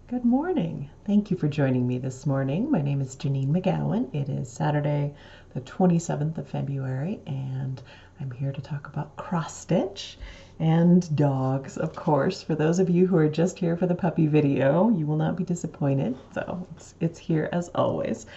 Good morning. Thank you for joining me this morning. My name is Janine McGowan. It is Saturday, the 27th of February, and I'm here to talk about cross stitch and dogs, of course. For those of you who are just here for the puppy video, you will not be disappointed. So it's here as always.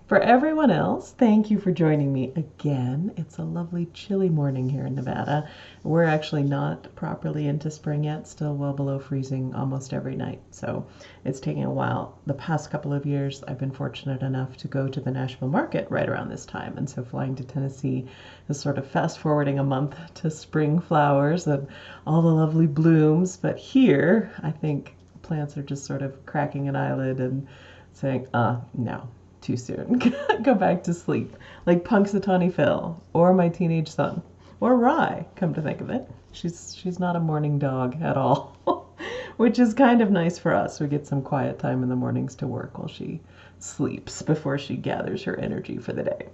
For everyone else, thank you for joining me again. It's a lovely chilly morning here in Nevada. We're actually not properly into spring yet, still well below freezing almost every night. So it's taking a while. The past couple of years, I've been fortunate enough to go to the Nashville market right around this time. And so flying to Tennessee is sort of fast forwarding a month to spring flowers and all the lovely blooms. But here, I think plants are just sort of cracking an eyelid and saying, no. Too soon. Go back to sleep. Like Punxsutawney Phil, or my teenage son, or Rye, come to think of it. She's not a morning dog at all, which is kind of nice for us. We get some quiet time in the mornings to work while she sleeps before she gathers her energy for the day.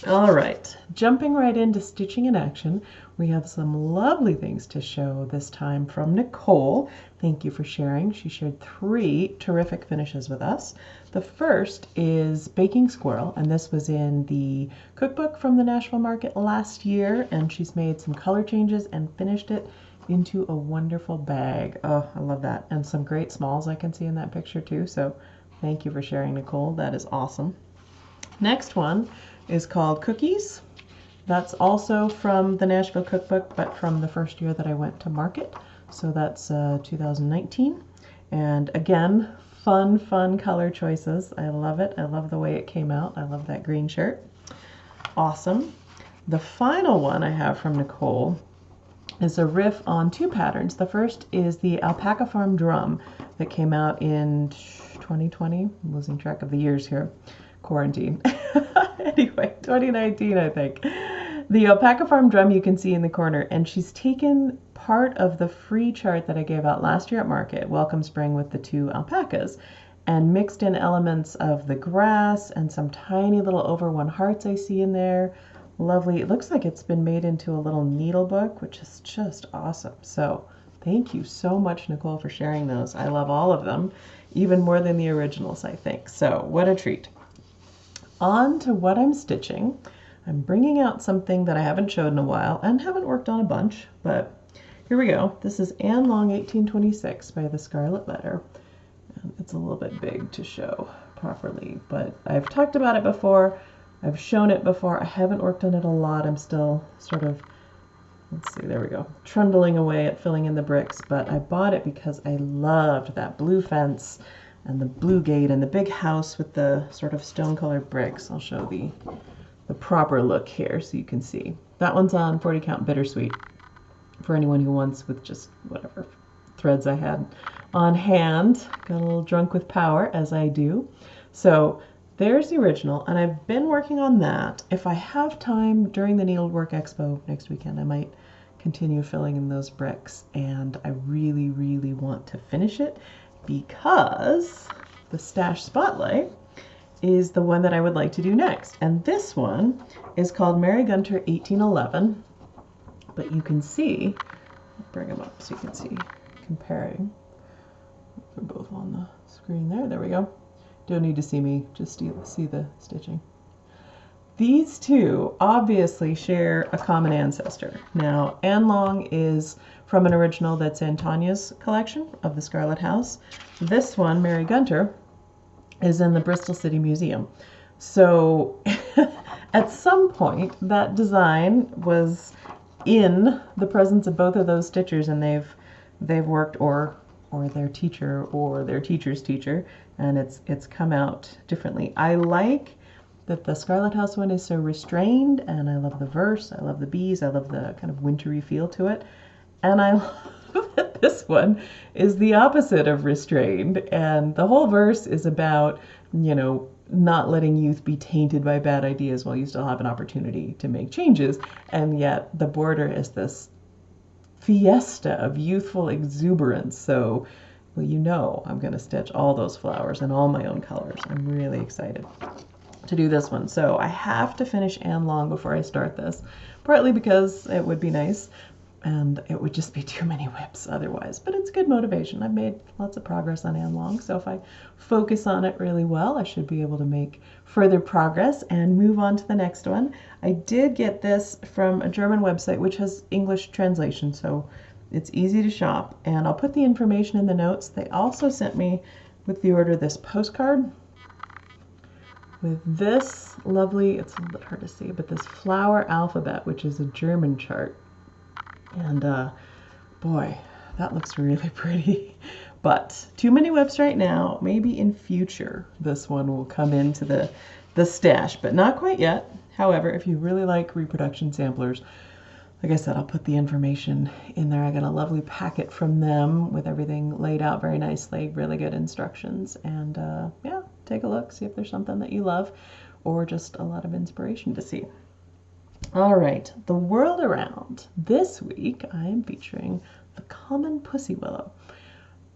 All right, jumping right into stitching in action, we have some lovely things to show this time from Nicole. Thank you for sharing. She shared 3 terrific finishes with us. The first is Baking Squirrel, and this was in the cookbook from the Nashville Market last year, and she's made some color changes and finished it into a wonderful bag. Oh, I love that. And some great smalls I can see in that picture too, so thank you for sharing, Nicole. That is awesome. Next one is called Cookies. That's also from the Nashville cookbook, but from the first year that I went to market. So that's 2019. And again, fun color choices. I love it. I love the way it came out. I love that green shirt. Awesome. The final one I have from Nicole is a riff on 2 patterns. The first is the Alpaca Farm drum that came out in 2020. I'm losing track of the years here. Quarantine. Anyway, 2019, I think. The Alpaca Farm drum you can see in the corner, and she's taken part of the free chart that I gave out last year at market, Welcome Spring with the 2 alpacas, and mixed in elements of the grass and some tiny little over 1 hearts I see in there. Lovely. It looks like it's been made into a little needle book, which is just awesome. So thank you so much, Nicole, for sharing those. I love all of them, even more than the originals, I think. So what a treat. On to what I'm stitching. I'm bringing out something that I haven't showed in a while and haven't worked on a bunch, but here we go. This is Anne Long 1826 by the Scarlet Letter. And it's a little bit big to show properly, but I've talked about it before. I've shown it before. I haven't worked on it a lot. I'm still sort of, let's see, there we go, trundling away at filling in the bricks, but I bought it because I loved that blue fence and the blue gate and the big house with the sort of stone-colored bricks. I'll show the proper look here so you can see. That one's on 40 count Bittersweet for anyone who wants, with just whatever threads I had on hand. Got a little drunk with power, as I do. So there's the original, and I've been working on that. If I have time during the Needlework Expo next weekend, I might continue filling in those bricks, and I really want to finish it, because the stash spotlight is the one that I would like to do next. And this one is called Mary Gunter 1811. But you can see, I'll bring them up so you can see, comparing. They're both on the screen there. There we go. Don't need to see me, just see the stitching. These 2 obviously share a common ancestor. Now, Anne Long is from an original that's in Tanya's collection of the Scarlet House. This one, Mary Gunter, is in the Bristol City Museum. So at some point, that design was in the presence of both of those stitchers, and they've worked, or their teacher or their teacher's teacher, and it's come out differently. I like that the Scarlet House one is so restrained, and I love the verse, I love the bees, I love the kind of wintry feel to it, and I love that this one is the opposite of restrained, and the whole verse is about, you know, not letting youth be tainted by bad ideas while you still have an opportunity to make changes, and yet the border is this fiesta of youthful exuberance. So, well, you know, I'm going to stitch all those flowers in all my own colors. I'm really excited to do this one. So I have to finish Anne Long before I start this, partly because it would be nice, and it would just be too many whips otherwise. But it's good motivation. I've made lots of progress on Anlong, so if I focus on it really well, I should be able to make further progress and move on to the next one. I did get this from a German website which has English translation, so it's easy to shop, and I'll put the information in the notes. They also sent me with the order this postcard with this lovely, it's a little bit hard to see, but this flower alphabet, which is a German chart. And boy, that looks really pretty. But too many whips right now. Maybe in future this one will come into the stash, but not quite yet. However, if you really like reproduction samplers, like I said, I'll put the information in there. I got a lovely packet from them with everything laid out very nicely, really good instructions. And yeah, take a look, see if there's something that you love or just a lot of inspiration to see. All right, the world around. This week I am featuring the common pussy willow.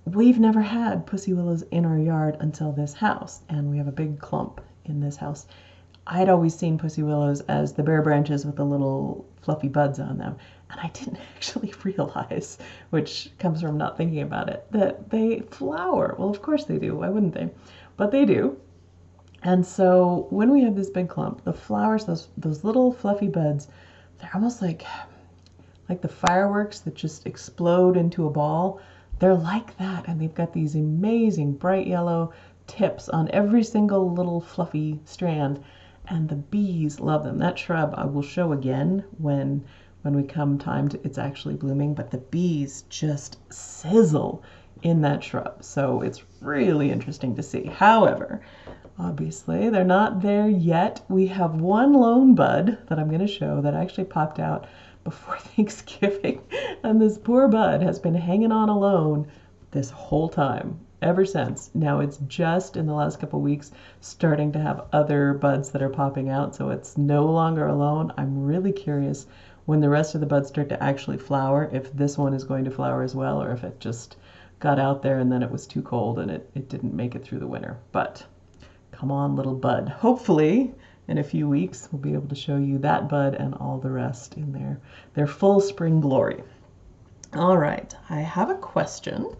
We've never had pussy willows in our yard until this house, and we have a big clump in this house. I'd always seen pussy willows as the bare branches with the little fluffy buds on them, and I didn't actually realize, which comes from not thinking about it, that they flower. Well, of course they do. Why wouldn't they? But they do. And so when we have this big clump, the flowers, those little fluffy buds, they're almost like the fireworks that just explode into a ball. They're like that, and they've got these amazing bright yellow tips on every single little fluffy strand, and the bees love them. That shrub I will show again when we come time to it's actually blooming, but the bees just sizzle in that shrub. So it's really interesting to see. However, obviously, they're not there yet. We have one lone bud that I'm going to show that actually popped out before Thanksgiving. And this poor bud has been hanging on alone this whole time, ever since. Now it's just in the last couple weeks starting to have other buds that are popping out, so it's no longer alone. I'm really curious when the rest of the buds start to actually flower, if this one is going to flower as well, or if it just got out there and then it was too cold and it didn't make it through the winter. But come on, little bud. Hopefully, in a few weeks, we'll be able to show you that bud and all the rest in their full spring glory. All right, I have a question,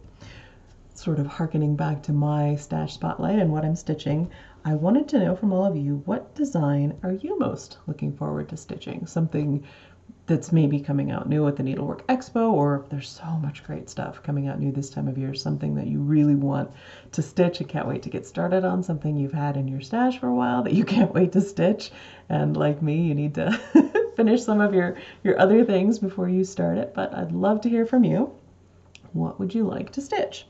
sort of hearkening back to my stash spotlight and what I'm stitching. I wanted to know from all of you, what design are you most looking forward to stitching? Something that's maybe coming out new at the Needlework Expo, or there's so much great stuff coming out new this time of year, something that you really want to stitch and can't wait to get started on, something you've had in your stash for a while that you can't wait to stitch, and like me, you need to finish some of your other things before you start it. But I'd love to hear from you. What would you like to stitch?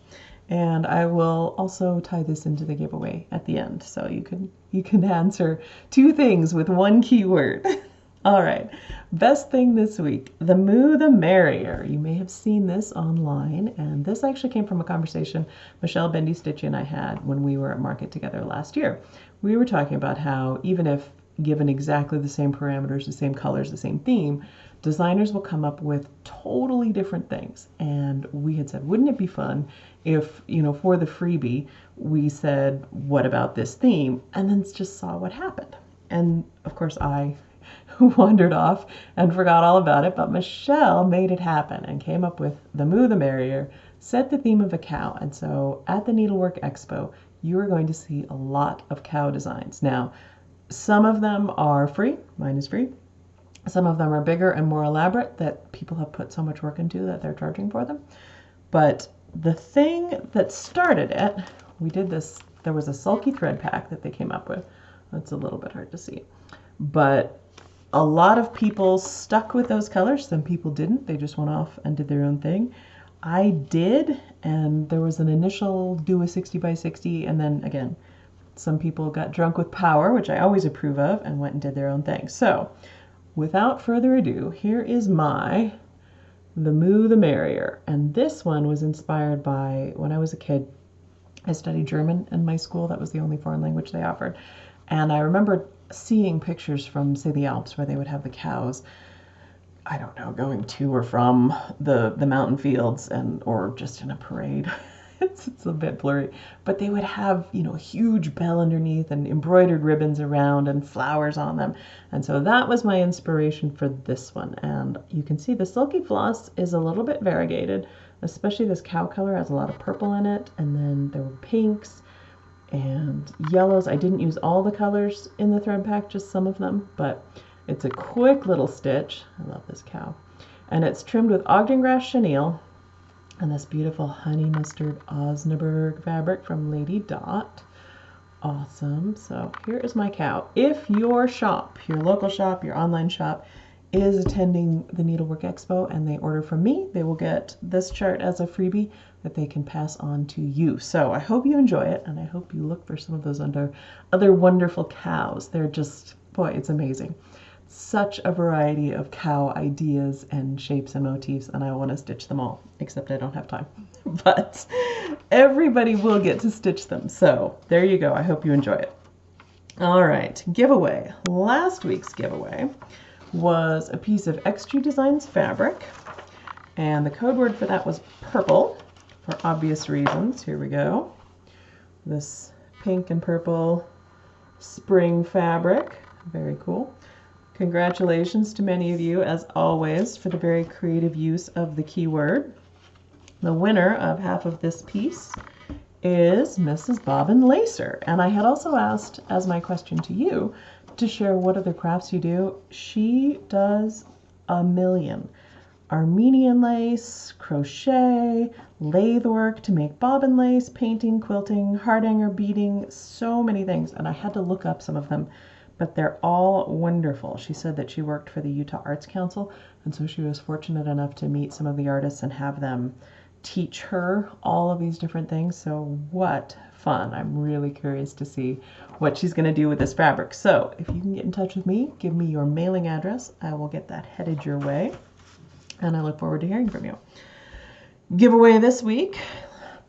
And I will also tie this into the giveaway at the end, so you can answer two things with one keyword. All right, best thing this week, the Moo The Merrier. You may have seen this online, and this actually came from a conversation Michelle Bendy Stitchy and I had when we were at market together last year. We were talking about how even if given exactly the same parameters, the same colors, the same theme, designers will come up with totally different things. And we had said, wouldn't it be fun if, for the freebie, we said, what about this theme? And then just saw what happened. And of course, I wandered off and forgot all about it, but Michelle made it happen and came up with the Moo The Merrier, set the theme of a cow. And so at the Needlework Expo, you are going to see a lot of cow designs. Now, some of them are free, mine is free. Some of them are bigger and more elaborate that people have put so much work into that they're charging for them. But the thing that started it, we did this, there was a sulky thread pack that they came up with. That's a little bit hard to see. But a lot of people stuck with those colors. Some people didn't. They just went off and did their own thing. I did, and there was an initial do a 60 by 60, and then again, some people got drunk with power, which I always approve of, and went and did their own thing. So, without further ado, here is the Moo The Merrier. And this one was inspired by when I was a kid. I studied German in my school. That was the only foreign language they offered. And I remember seeing pictures from, say, the Alps, where they would have the cows, I don't know, going to or from the mountain fields, or just in a parade. it's a bit blurry, but they would have, you know, a huge bell underneath and embroidered ribbons around and flowers on them. And so that was my inspiration for this one. And you can see the silky floss is a little bit variegated, especially this cow color has a lot of purple in it. And then there were pinks and yellows. I didn't use all the colors in the thread pack, just some of them, but it's a quick little stitch. I love this cow. And it's trimmed with Ogden Grass chenille and this beautiful honey mustard Osnaburg fabric from Lady Dot. Awesome. So here is my cow. If your shop, your local shop, your online shop is attending the Needlework Expo and they order from me, they will get this chart as a freebie that they can pass on to you. So I hope you enjoy it, and I hope you look for some of those other wonderful cows. They're just, boy, it's amazing. Such a variety of cow ideas and shapes and motifs, and I want to stitch them all, except I don't have time. But everybody will get to stitch them. So there you go. I hope you enjoy it. All right, giveaway. Last week's giveaway was a piece of xJudesign's fabric, and the code word for that was purple, for obvious reasons. Here we go. This pink and purple spring fabric. Very cool. Congratulations to many of you, as always, for the very creative use of the keyword. The winner of half of this piece is Mrs. Bobbin Lacer. And I had also asked, as my question to you, to share what other crafts you do. She does a million. Armenian lace, crochet, lathe work to make bobbin lace, painting, quilting, heart hanger beading, so many things. And I had to look up some of them, but they're all wonderful. She said that she worked for the Utah Arts Council, and so she was fortunate enough to meet some of the artists and have them teach her all of these different things. So what fun. I'm really curious to see what she's going to do with this fabric. So if you can get in touch with me, give me your mailing address. I will get that headed your way, and I look forward to hearing from you. Giveaway this week,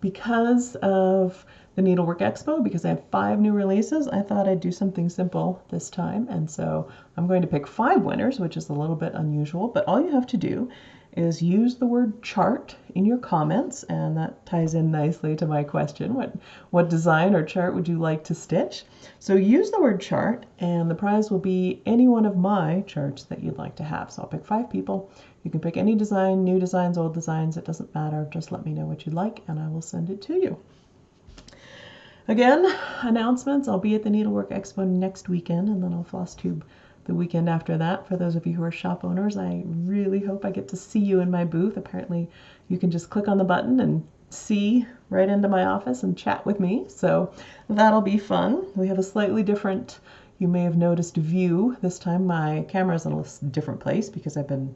because of the Needlework Expo, because I have 5 new releases, I thought I'd do something simple this time. And so I'm going to pick 5 winners, which is a little bit unusual, but all you have to do is use the word chart in your comments, and that ties in nicely to my question. What design or chart would you like to stitch? So use the word chart, and the prize will be any one of my charts that you'd like to have. So I'll pick 5 people. You can pick any design, new designs, old designs, it doesn't matter. Just let me know what you'd like, and I will send it to you. Again, announcements. I'll be at the Needlework Expo next weekend, and then I'll Flosstube the weekend after that. For those of you who are shop owners, I really hope I get to see you in my booth. Apparently, you can just click on the button and see right into my office and chat with me. So that'll be fun. We have a slightly different, you may have noticed, view. This time my camera's in a different place because I've been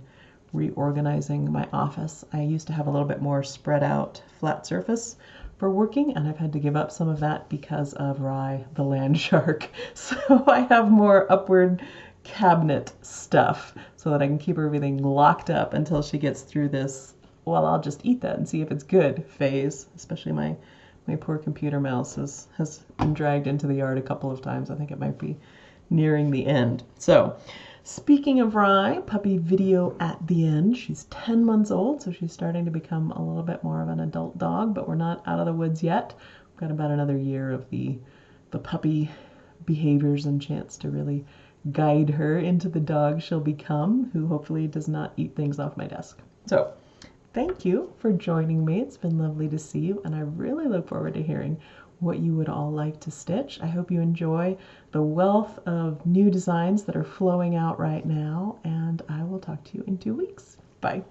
reorganizing my office. I used to have a little bit more spread out flat surface for working, and I've had to give up some of that because of Rye, the land shark. So I have more upward cabinet stuff so that I can keep everything locked up until she gets through this, well, I'll just eat that and see if it's good phase. Especially my poor computer mouse has been dragged into the yard a couple of times. I think it might be nearing the end. So speaking of Rye, puppy video at the end. She's 10 months old, so she's starting to become a little bit more of an adult dog, but we're not out of the woods yet. We've got about another year of the puppy behaviors and chance to really guide her into the dog she'll become, who hopefully does not eat things off my desk. So thank you for joining me. It's been lovely to see you, and I really look forward to hearing what you would all like to stitch. I hope you enjoy the wealth of new designs that are flowing out right now, and I will talk to you in 2 weeks. Bye.